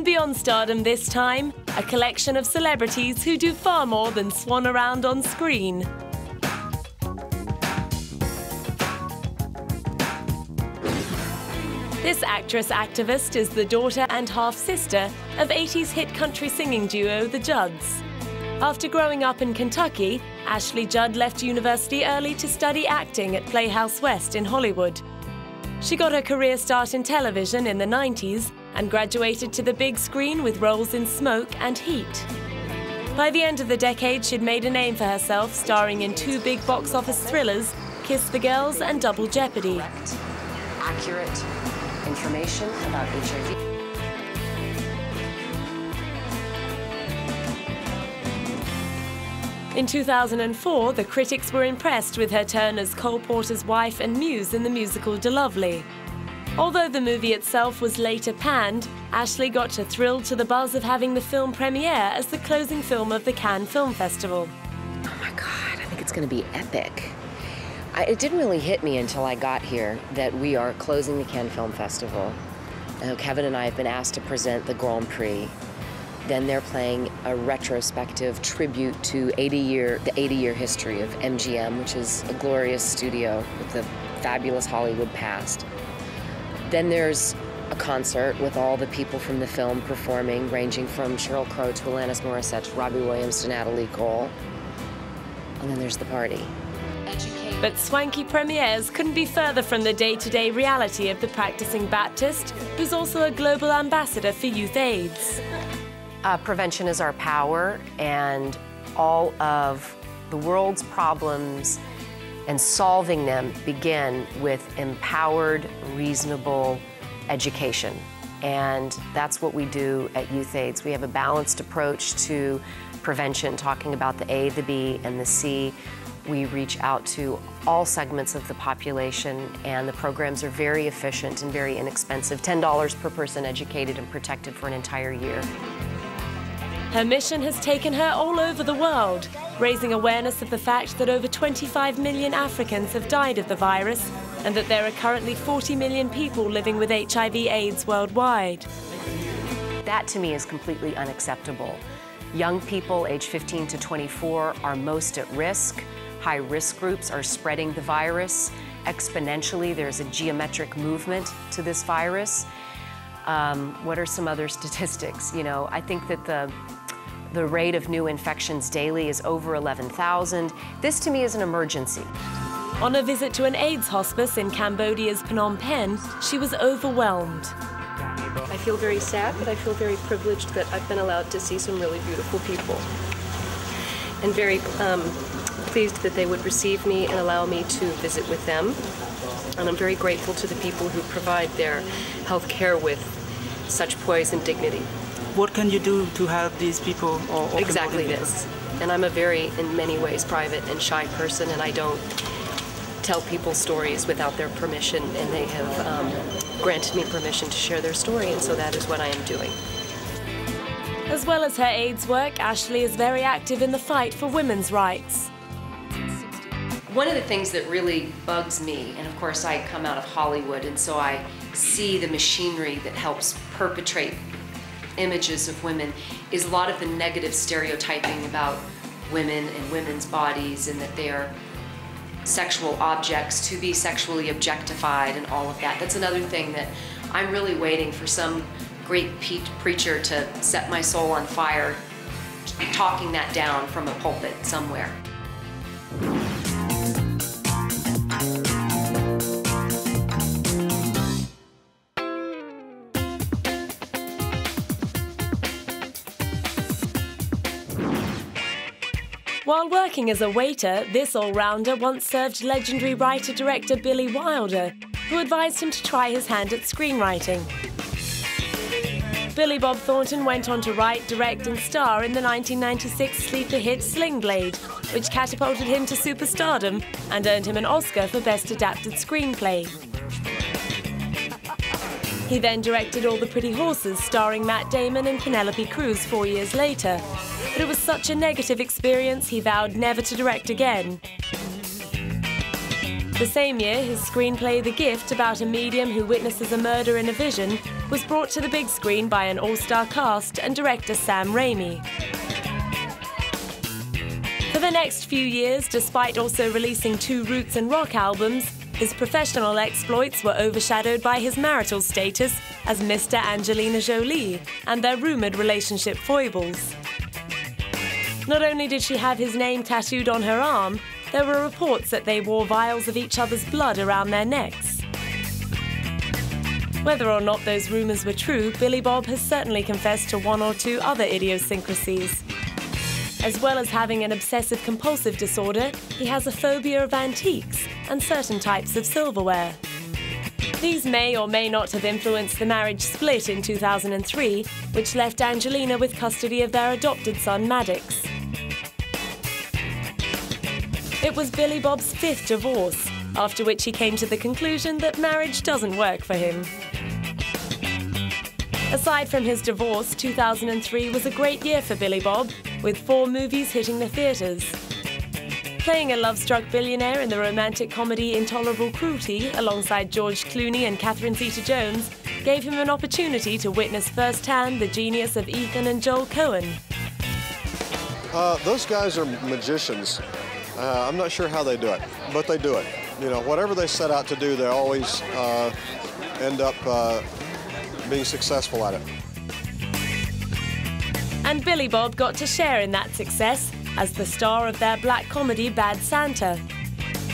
beyond stardom this time, a collection of celebrities who do far more than swan around on screen. This actress-activist is the daughter and half-sister of 80s hit country singing duo The Judds. After growing up in Kentucky, Ashley Judd left university early to study acting at Playhouse West in Hollywood. She got her career start in television in the 90s and graduated to the big screen with roles in Smoke and Heat. By the end of the decade, she'd made a name for herself, starring in 2 big box office thrillers, Kiss the Girls and Double Jeopardy. Accurate information about HIV. In 2004, the critics were impressed with her turn as Cole Porter's wife and muse in the musical DeLovely. Although the movie itself was later panned, Ashley got to thrill to the buzz of having the film premiere as the closing film of the Cannes Film Festival. Oh my God, I think it's going to be epic. It didn't really hit me until I got here that we are closing the Cannes Film Festival. Kevin and I have been asked to present the Grand Prix. Then they're playing a retrospective tribute to the 80-year history of MGM, which is a glorious studio with a fabulous Hollywood past. Then there's a concert with all the people from the film performing, ranging from Sheryl Crow to Alanis Morissette to Robbie Williams to Natalie Cole. And then there's the party. But swanky premieres couldn't be further from the day-to-day reality of the practicing Baptist, who's also a global ambassador for Youth AIDS. Prevention is our power, and all of the world's problems and solving them begin with empowered, reasonable education. And that's what we do at Youth AIDS. We have a balanced approach to prevention, talking about the A, the B, and the C. We reach out to all segments of the population, and the programs are very efficient and very inexpensive. $10 per person educated and protected for an entire year. Her mission has taken her all over the world, raising awareness of the fact that over 25 million Africans have died of the virus and that there are currently 40 million people living with HIV/AIDS worldwide. That, to me, is completely unacceptable. Young people aged 15 to 24 are most at risk. High-risk groups are spreading the virus exponentially. There's a geometric movement to this virus. What are some other statistics? You know, I think that the rate of new infections daily is over 11,000. This, to me, is an emergency. On a visit to an AIDS hospice in Cambodia's Phnom Penh, she was overwhelmed. I feel very sad, but I feel very privileged that I've been allowed to see some really beautiful people. And very pleased that they would receive me and allow me to visit with them. And I'm very grateful to the people who provide their health care with such poise and dignity. What can you do to help these people? Or exactly this. And I'm a very, in many ways, private and shy person, and I don't tell people stories without their permission, and they have granted me permission to share their story, and so that is what I am doing. As well as her AIDS work, Ashley is very active in the fight for women's rights. One of the things that really bugs me, and of course I come out of Hollywood, and so I see the machinery that helps perpetrate images of women, is a lot of the negative stereotyping about women and women's bodies, and that they are sexual objects to be sexually objectified and all of that. That's another thing that I'm really waiting for some great preacher to set my soul on fire, talking that down from a pulpit somewhere. While working as a waiter, this all-rounder once served legendary writer-director Billy Wilder, who advised him to try his hand at screenwriting. Billy Bob Thornton went on to write, direct and star in the 1996 sleeper hit Sling Blade, which catapulted him to superstardom and earned him an Oscar for Best Adapted Screenplay. He then directed All the Pretty Horses, starring Matt Damon and Penelope Cruz 4 years later. But it was such a negative experience, he vowed never to direct again. The same year, his screenplay The Gift, about a medium who witnesses a murder in a vision, was brought to the big screen by an all-star cast and director Sam Raimi. For the next few years, despite also releasing 2 roots and rock albums, his professional exploits were overshadowed by his marital status as Mr. Angelina Jolie and their rumoured relationship foibles. Not only did she have his name tattooed on her arm, there were reports that they wore vials of each other's blood around their necks. Whether or not those rumours were true, Billy Bob has certainly confessed to 1 or 2 other idiosyncrasies. As well as having an obsessive-compulsive disorder, he has a phobia of antiques and certain types of silverware. These may or may not have influenced the marriage split in 2003, which left Angelina with custody of their adopted son, Maddox. It was Billy Bob's 5th divorce, after which he came to the conclusion that marriage doesn't work for him. Aside from his divorce, 2003 was a great year for Billy Bob, with 4 movies hitting the theatres. Playing a love-struck billionaire in the romantic comedy Intolerable Cruelty alongside George Clooney and Catherine Zeta-Jones gave him an opportunity to witness firsthand the genius of Ethan and Joel Coen. Those guys are magicians. I'm not sure how they do it, but they do it. You know, whatever they set out to do, they always end up being successful at it. And Billy Bob got to share in that success as the star of their black comedy Bad Santa.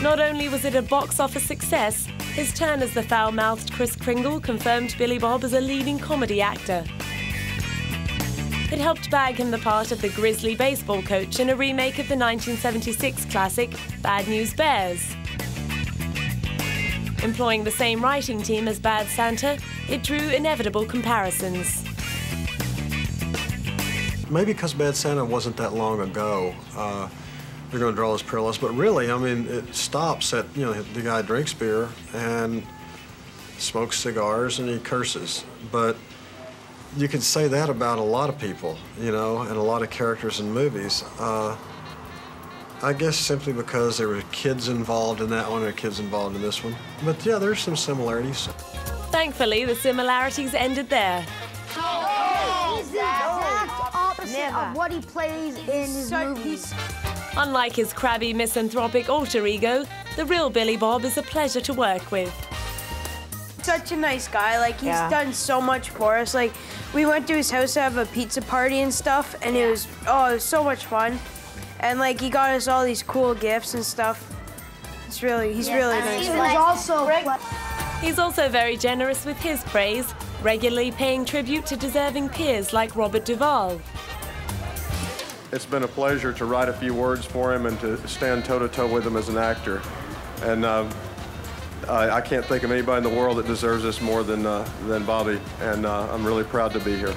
Not only was it a box office success, his turn as the foul-mouthed Kris Kringle confirmed Billy Bob as a leading comedy actor. It helped bag him the part of the grisly baseball coach in a remake of the 1976 classic Bad News Bears. Employing the same writing team as Bad Santa, it drew inevitable comparisons. Maybe because Bad Santa wasn't that long ago, they're going to draw those parallels. But really, I mean, it stops at, you know, the guy drinks beer and smokes cigars and he curses. But you can say that about a lot of people, you know, and a lot of characters in movies. I guess simply because there were kids involved in that one and kids involved in this one. But yeah, there's some similarities. Thankfully, the similarities ended there. He's the exact opposite of what he plays in his movies. Unlike his crabby, misanthropic alter ego, the real Billy Bob is a pleasure to work with. Such a nice guy. Like, he's done so much for us. Like, we went to his house to have a pizza party and stuff, and it was so much fun. And like, he got us all these cool gifts and stuff. He's really nice. He's also very generous with his praise, regularly paying tribute to deserving peers like Robert Duvall. It's been a pleasure to write a few words for him and to stand toe-to-toe with him as an actor. And I can't think of anybody in the world that deserves this more than Bobby, and I'm really proud to be here.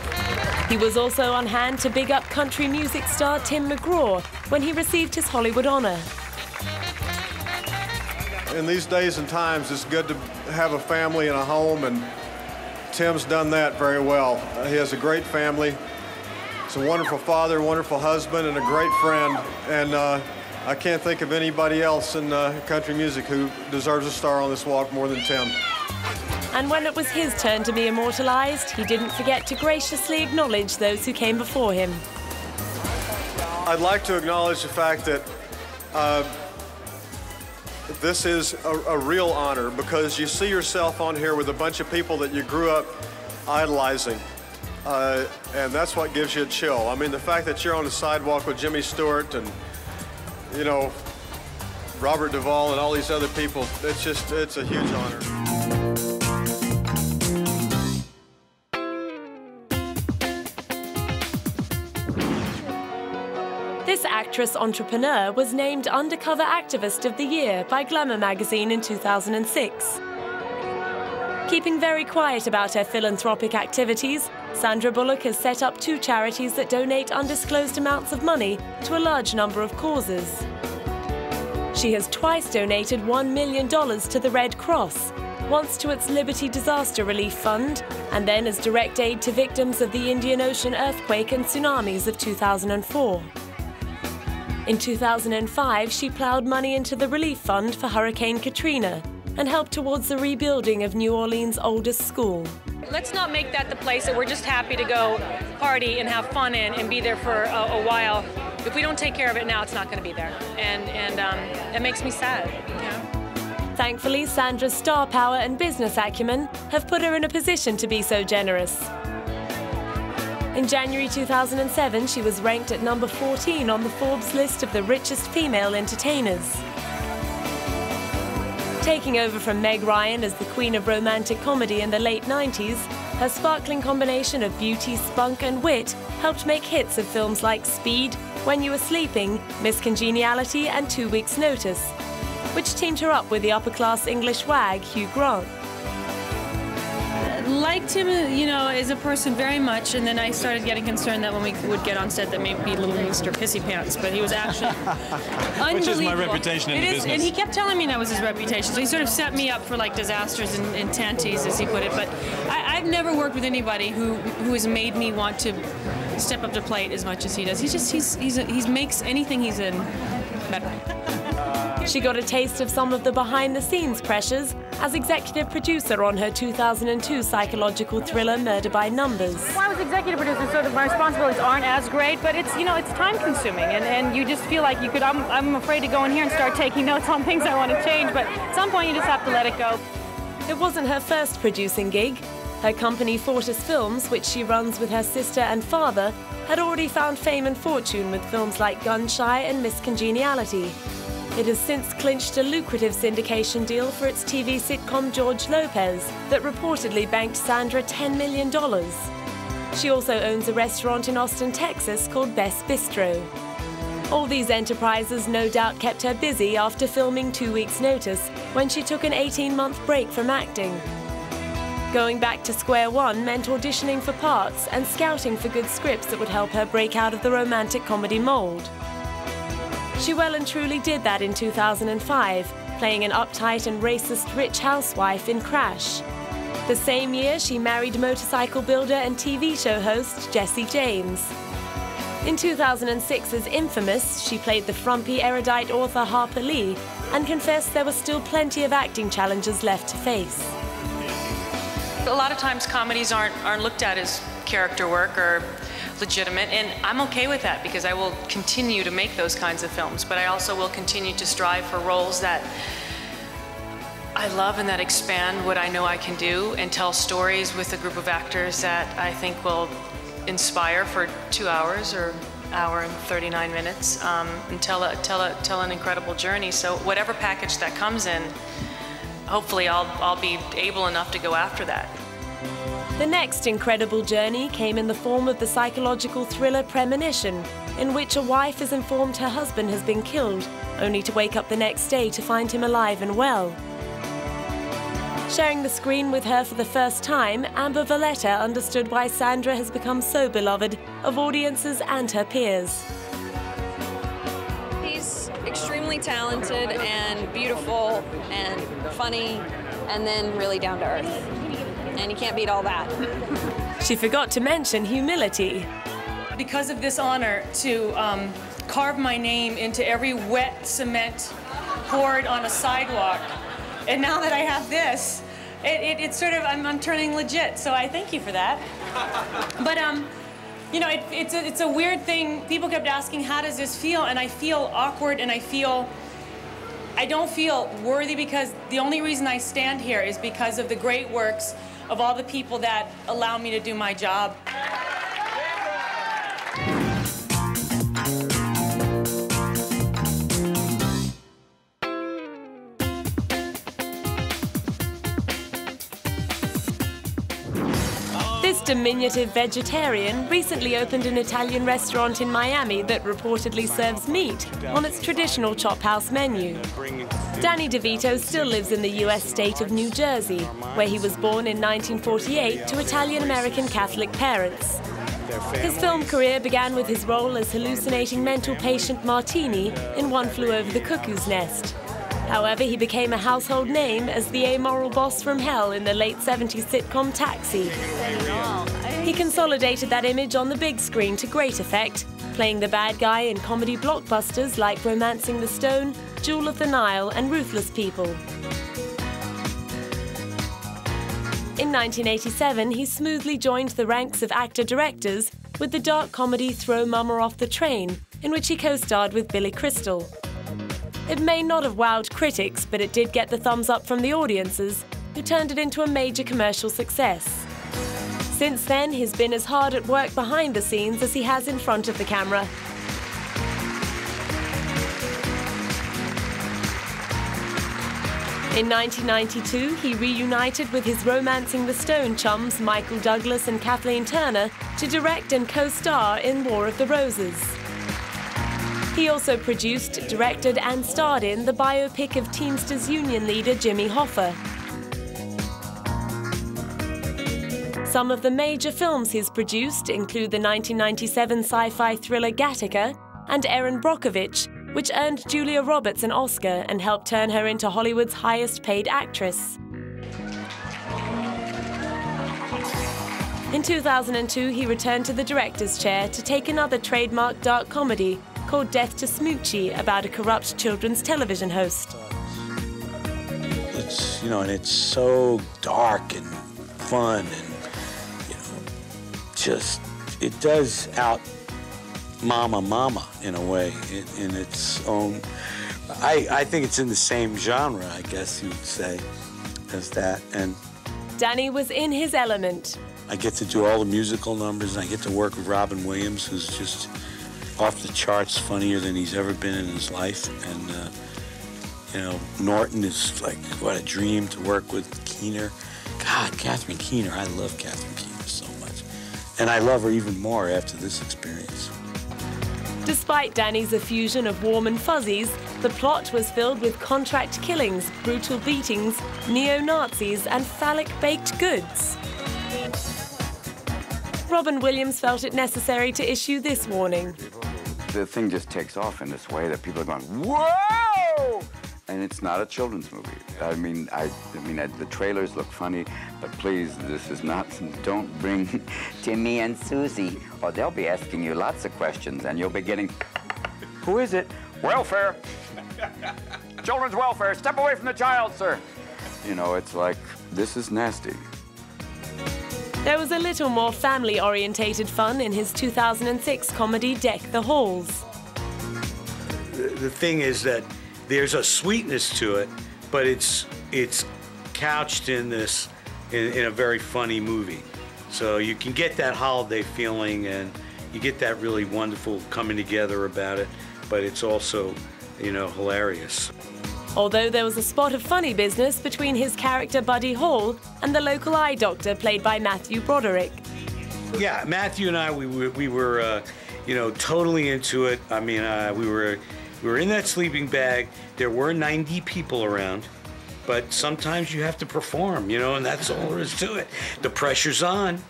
He was also on hand to big up country music star Tim McGraw when he received his Hollywood honor. In these days and times, it's good to have a family and a home, and Tim's done that very well. He has a great family. He's a wonderful father, wonderful husband, and a great friend. And I can't think of anybody else in country music who deserves a star on this walk more than Tim. And when it was his turn to be immortalized, he didn't forget to graciously acknowledge those who came before him. I'd like to acknowledge the fact that this is a real honor, because you see yourself on here with a bunch of people that you grew up idolizing, and that's what gives you a chill. I mean, the fact that you're on the sidewalk with Jimmy Stewart and, you know, Robert Duvall and all these other people, it's a huge honor. This actress-entrepreneur was named Undercover Activist of the Year by Glamour magazine in 2006. Keeping very quiet about her philanthropic activities, Sandra Bullock has set up 2 charities that donate undisclosed amounts of money to a large number of causes. She has twice donated $1 million to the Red Cross, once to its Liberty Disaster Relief Fund, and then as direct aid to victims of the Indian Ocean earthquake and tsunamis of 2004. In 2005, she plowed money into the relief fund for Hurricane Katrina and helped towards the rebuilding of New Orleans' oldest school. Let's not make that the place that we're just happy to go party and have fun in and be there for a while. If we don't take care of it now, it's not going to be there. And it makes me sad. You know? Thankfully, Sandra's star power and business acumen have put her in a position to be so generous. In January 2007, she was ranked at number 14 on the Forbes list of the richest female entertainers. Taking over from Meg Ryan as the queen of romantic comedy in the late 90s, her sparkling combination of beauty, spunk and wit helped make hits of films like Speed, When You Were Sleeping, Miss Congeniality and 2 Weeks' Notice, which teamed her up with the upper-class English wag Hugh Grant. Liked him, you know, as a person very much, and then I started getting concerned that when we would get on set that maybe little Mr. Pissy Pants, but he was actually unbelievable. Which is my reputation in the business. And he kept telling me that was his reputation, so he sort of set me up for like disasters and tanties, as he put it. But I've never worked with anybody who has made me want to step up to plate as much as he does. He makes anything he's in better. She got a taste of some of the behind-the-scenes pressures as executive producer on her 2002 psychological thriller Murder by Numbers. Well, I was executive producer, so my responsibilities aren't as great, but it's, you know, it's time-consuming, and you just feel like you could. I'm afraid to go in here and start taking notes on things I want to change, but at some point you just have to let it go. It wasn't her first producing gig. Her company Fortis Films, which she runs with her sister and father, had already found fame and fortune with films like Gun-Shy and Miss Congeniality. It has since clinched a lucrative syndication deal for its TV sitcom George Lopez that reportedly banked Sandra $10 million. She also owns a restaurant in Austin, Texas called Best Bistro. All these enterprises no doubt kept her busy after filming 2 Weeks' Notice, when she took an 18-month break from acting. Going back to square one meant auditioning for parts and scouting for good scripts that would help her break out of the romantic comedy mold. She well and truly did that in 2005, playing an uptight and racist rich housewife in Crash. The same year, she married motorcycle builder and TV show host Jesse James. In 2006's Infamous, she played the frumpy, erudite author Harper Lee and confessed there were still plenty of acting challenges left to face. A lot of times comedies aren't looked at as character work or legitimate, and I'm okay with that because I will continue to make those kinds of films, but I also will continue to strive for roles that I love and that expand what I know I can do and tell stories with a group of actors that I think will inspire for 2 hours or hour and 39 minutes and tell an incredible journey. So whatever package that comes in, hopefully I'll be able enough to go after that. The next incredible journey came in the form of the psychological thriller Premonition, in which a wife is informed her husband has been killed, only to wake up the next day to find him alive and well. Sharing the screen with her for the first time, Amber Valletta understood why Sandra has become so beloved of audiences and her peers. He's extremely talented and beautiful and funny, and then really down to earth. And you can't beat all that. She forgot to mention humility. Because of this honor to carve my name into every wet cement poured on a sidewalk, and now that I have this, it's sort of, I'm turning legit, so I thank you for that. But you know, it's a weird thing. People kept asking, how does this feel? And I feel awkward, and I don't feel worthy, because the only reason I stand here is because of the great works of all the people that allow me to do my job. This diminutive vegetarian recently opened an Italian restaurant in Miami that reportedly serves meat on its traditional Chop House menu. Danny DeVito still lives in the US state of New Jersey, where he was born in 1948 to Italian-American Catholic parents. His film career began with his role as hallucinating mental patient Martini in One Flew Over the Cuckoo's Nest. However, he became a household name as the amoral boss from hell in the late 70s sitcom Taxi. He consolidated that image on the big screen to great effect, playing the bad guy in comedy blockbusters like Romancing the Stone, Jewel of the Nile, and Ruthless People. In 1987, he smoothly joined the ranks of actor-directors with the dark comedy Throw Mama Off the Train, in which he co-starred with Billy Crystal. It may not have wowed critics, but it did get the thumbs up from the audiences, who turned it into a major commercial success. Since then, he's been as hard at work behind the scenes as he has in front of the camera. In 1992, he reunited with his Romancing the Stone chums Michael Douglas and Kathleen Turner to direct and co-star in War of the Roses. He also produced, directed and starred in the biopic of Teamsters Union leader Jimmy Hoffa. Some of the major films he's produced include the 1997 sci-fi thriller Gattaca and Erin Brockovich, which earned Julia Roberts an Oscar and helped turn her into Hollywood's highest-paid actress. In 2002, he returned to the director's chair to take another trademark dark comedy called Death to Smoochie about a corrupt children's television host. It's, and it's so dark and fun and, it does out Mama in a way in its own. I think it's in the same genre, I guess you would say, as that. And Danny was in his element. I get to do all the musical numbers, and I get to work with Robin Williams, who's just off the charts funnier than he's ever been in his life. And, Norton is like, what a dream to work with. Keener. God, Catherine Keener. I love Catherine Keener so much. And I love her even more after this experience. Despite Danny's effusion of warm and fuzzies, the plot was filled with contract killings, brutal beatings, neo-Nazis, and phallic baked goods. Robin Williams felt it necessary to issue this warning. The thing just takes off in this way that people are going, whoa! And it's not a children's movie. I mean, the trailers look funny, but please, this is not, don't bring Timmy and Susie, or they'll be asking you lots of questions, and you'll be getting, who is it? Welfare. Children's welfare. Step away from the child, sir. It's like, this is nasty. There was a little more family-orientated fun in his 2006 comedy Deck the Halls. The thing is that there's a sweetness to it, but it's couched in a very funny movie. So you can get that holiday feeling, and you get that really wonderful coming together about it, but it's also, hilarious. Although there was a spot of funny business between his character Buddy Hall and the local eye doctor played by Matthew Broderick. Yeah, Matthew and I, we were totally into it. I mean, we were in that sleeping bag. There were 90 people around, but sometimes you have to perform, and that's all there is to it. The pressure's on.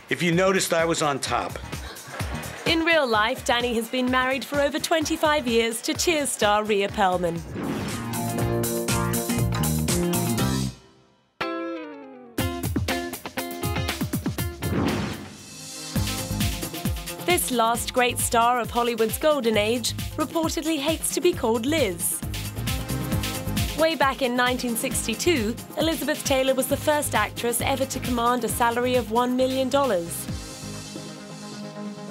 If you noticed, I was on top. In real life, Danny has been married for over 25 years to Cheers star Rhea Perlman. This last great star of Hollywood's golden age reportedly hates to be called Liz. Way back in 1962, Elizabeth Taylor was the first actress ever to command a salary of $1 million.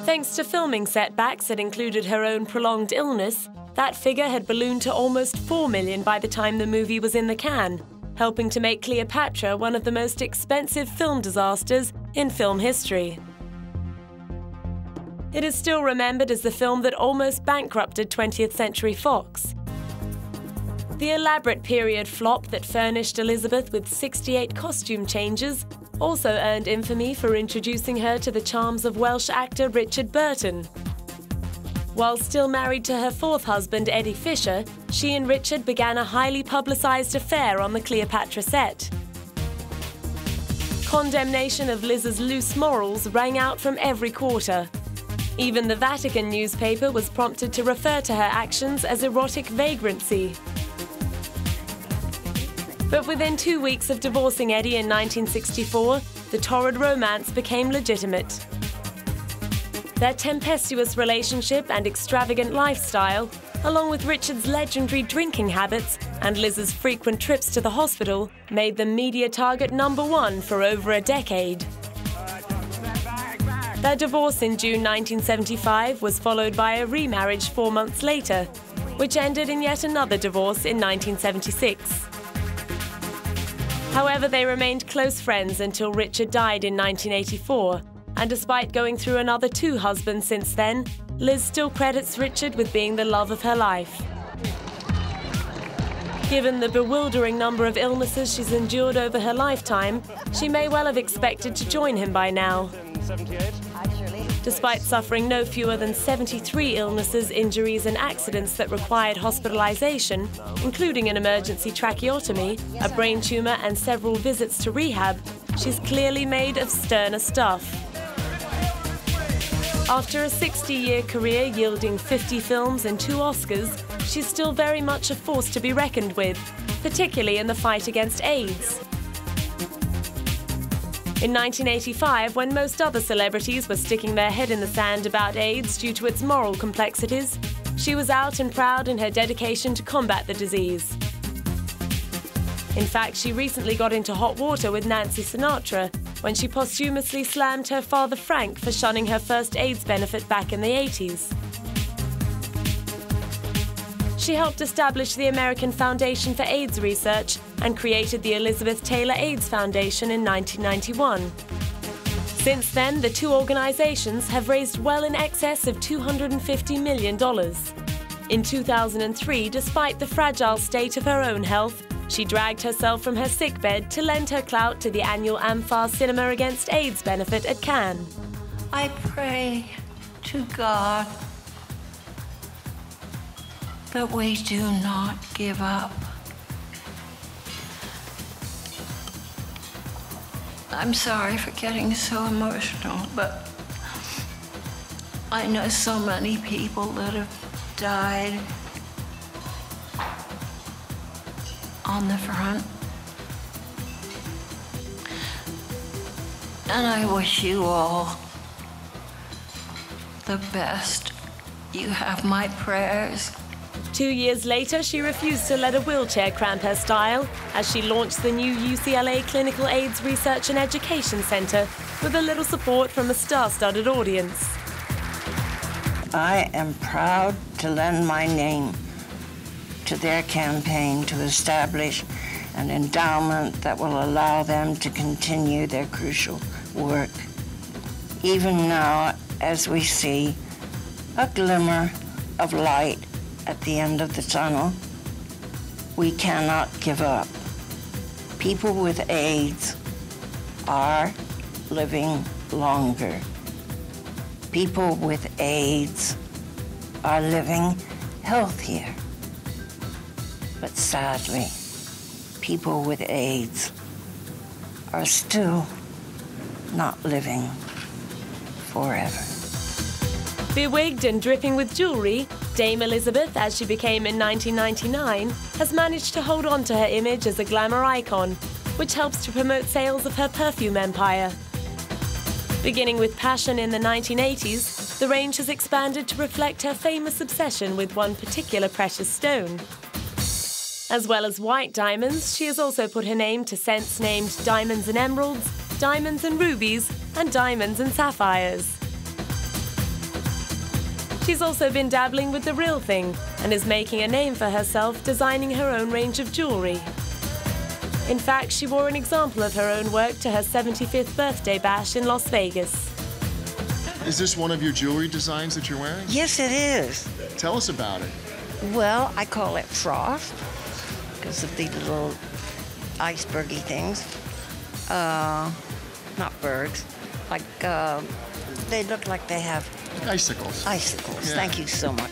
Thanks to filming setbacks that included her own prolonged illness, that figure had ballooned to almost $4 million by the time the movie was in the can, helping to make Cleopatra one of the most expensive film disasters in film history. It is still remembered as the film that almost bankrupted 20th Century Fox. The elaborate period flop that furnished Elizabeth with 68 costume changes also earned infamy for introducing her to the charms of Welsh actor Richard Burton. While still married to her fourth husband, Eddie Fisher, she and Richard began a highly publicized affair on the Cleopatra set. Condemnation of Liz's loose morals rang out from every quarter. Even the Vatican newspaper was prompted to refer to her actions as erotic vagrancy. But within 2 weeks of divorcing Eddie in 1964, the torrid romance became legitimate. Their tempestuous relationship and extravagant lifestyle, along with Richard's legendary drinking habits and Liz's frequent trips to the hospital, made them media target #1 for over a decade. Their divorce in June 1975 was followed by a remarriage 4 months later, which ended in yet another divorce in 1976. However, they remained close friends until Richard died in 1984, and despite going through another 2 husbands since then, Liz still credits Richard with being the love of her life. Given the bewildering number of illnesses she's endured over her lifetime, she may well have expected to join him by now. Despite suffering no fewer than 73 illnesses, injuries and accidents that required hospitalization, including an emergency tracheotomy, a brain tumor and several visits to rehab, she's clearly made of sterner stuff. After a 60-year career yielding 50 films and 2 Oscars, she's still very much a force to be reckoned with, particularly in the fight against AIDS. In 1985, when most other celebrities were sticking their head in the sand about AIDS due to its moral complexities, she was out and proud in her dedication to combat the disease. In fact, she recently got into hot water with Nancy Sinatra when she posthumously slammed her father Frank for shunning her first AIDS benefit back in the 80s. She helped establish the American Foundation for AIDS Research and created the Elizabeth Taylor AIDS Foundation in 1991. Since then, the 2 organizations have raised well in excess of $250 million. In 2003, despite the fragile state of her own health, she dragged herself from her sickbed to lend her clout to the annual Amphar Cinema Against AIDS benefit at Cannes. I pray to God that we do not give up. I'm sorry for getting so emotional, but I know so many people that have died on the front. And I wish you all the best. You have my prayers. 2 years later, she refused to let a wheelchair cramp her style as she launched the new UCLA Clinical AIDS Research and Education Center with a little support from a star-studded audience. I am proud to lend my name to their campaign to establish an endowment that will allow them to continue their crucial work. Even now, as we see a glimmer of light at the end of the tunnel, we cannot give up. People with AIDS are living longer. People with AIDS are living healthier. But sadly, people with AIDS are still not living forever. Bewigged and dripping with jewelry, Dame Elizabeth, as she became in 1999, has managed to hold on to her image as a glamour icon, which helps to promote sales of her perfume empire. Beginning with passion in the 1980s, the range has expanded to reflect her famous obsession with one particular precious stone. As well as white diamonds, she has also put her name to scents named Diamonds and Emeralds, Diamonds and Rubies, and Diamonds and Sapphires. She's also been dabbling with the real thing and is making a name for herself designing her own range of jewelry. In fact, she wore an example of her own work to her 75th birthday bash in Las Vegas. Is this one of your jewelry designs that you're wearing? Yes, it is. Tell us about it. Well, I call it frost because of the little icebergy things. Not bergs, like they look like they have icicles. Icicles. Yeah. Thank you so much.